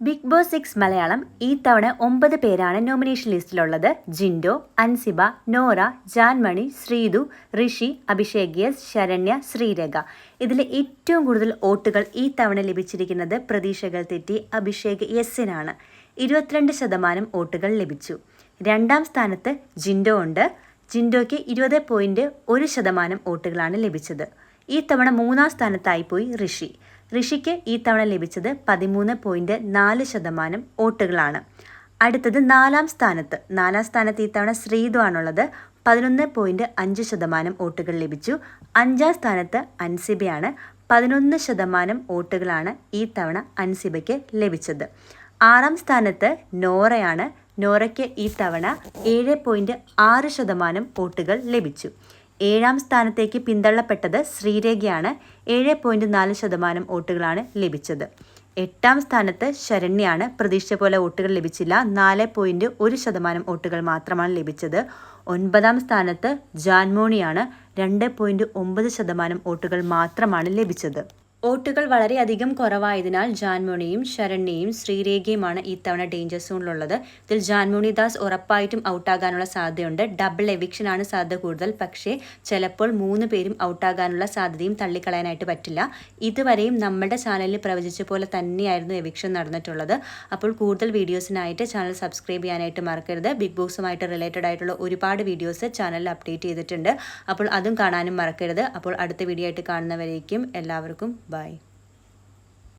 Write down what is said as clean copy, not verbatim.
Big boss 6 Malayalam ഈ തവണ 9 പേരാണ് നോമിനേഷൻ ലിസ്റ്റിലുള്ളത്. ജിൻഡോ, അൻസിബ, നോറ, ജാൻമണി, ശ്രീതു, ഋഷി, അഭിഷേക് എസ്, ശരണ്യ, ശ്രീരേഖ. ഇതിൽ ഏറ്റവും കൂടുതൽ വോട്ടുകൾ ഈ തവണ ലഭിച്ചിരിക്കുന്നത് പ്രതീക്ഷകൾ തെറ്റി അഭിഷേക് എസിനാണ്. 22% വോട്ടുകൾ ലഭിച്ചു. രണ്ടാം സ്ഥാനത്ത് ജിൻഡോ ഉണ്ട്. ജിൻഡോയ്ക്ക് 20.1% വോട്ടുകളാണ് ലഭിച്ചത്. ഈ തവണ മൂന്നാം സ്ഥാനത്തായി പോയി ഋഷി. ഋഷിക്ക് ഈ തവണ ലഭിച്ചത് 13.4% വോട്ടുകളാണ്. അടുത്തത് നാലാം സ്ഥാനത്ത് ഈ തവണ ശ്രീതു ആണുള്ളത്. 11.5% വോട്ടുകൾ ലഭിച്ചു. അഞ്ചാം സ്ഥാനത്ത് അൻസിബയാണ്. 11% വോട്ടുകളാണ് ഈ തവണ അൻസിബയ്ക്ക് ലഭിച്ചത്. ആറാം സ്ഥാനത്ത് നോറയാണ്. നോറയ്ക്ക് ഈ തവണ 7.6% വോട്ടുകൾ ലഭിച്ചു. ഏഴാം സ്ഥാനത്തേക്ക് പിന്തള്ളപ്പെട്ടത് ശ്രീരേഖയാണ്. 7.4% വോട്ടുകളാണ് ലഭിച്ചത്. എട്ടാം സ്ഥാനത്ത് ശരണ്യാണ്. പ്രതീക്ഷിച്ച പോലെ വോട്ടുകൾ ലഭിച്ചില്ല. 4.1% വോട്ടുകൾ മാത്രമാണ് ലഭിച്ചത്. ഒൻപതാം സ്ഥാനത്ത് ജാൻമോണിയാണ്. 2.9% വോട്ടുകൾ മാത്രമാണ് ലഭിച്ചത്. വോട്ടുകൾ വളരെയധികം കുറവായതിനാൽ ജാൻമോണിയും ശരണ്യയും ശ്രീരേഖയുമാണ് ഈ തവണ ഡേഞ്ചർ സോണിലുള്ളത്. ഇതിൽ ജാൻമോണി ദാസ് ഉറപ്പായിട്ടും ഔട്ടാകാനുള്ള സാധ്യതയുണ്ട്. ഡബിൾ എവിക്ഷനാണ് സാധ്യത കൂടുതൽ. പക്ഷേ ചിലപ്പോൾ 3 പേരും ഔട്ടാകാനുള്ള സാധ്യതയും തള്ളിക്കളയാനായിട്ട് പറ്റില്ല. ഇതുവരെയും നമ്മുടെ ചാനലിൽ പ്രവചിച്ച പോലെ തന്നെയായിരുന്നു എവിക്ഷൻ നടന്നിട്ടുള്ളത്. അപ്പോൾ കൂടുതൽ വീഡിയോസിനായിട്ട് ചാനൽ സബ്സ്ക്രൈബ് ചെയ്യാനായിട്ട് മറക്കരുത്. ബിഗ് ബോസുമായിട്ട് റിലേറ്റഡ് ആയിട്ടുള്ള ഒരുപാട് വീഡിയോസ് ചാനലിൽ അപ്ഡേറ്റ് ചെയ്തിട്ടുണ്ട്. അപ്പോൾ അതും കാണാനും മറക്കരുത്. അപ്പോൾ അടുത്ത വീഡിയോ ആയിട്ട് കാണുന്നവരേക്കും എല്ലാവർക്കും ബൈ.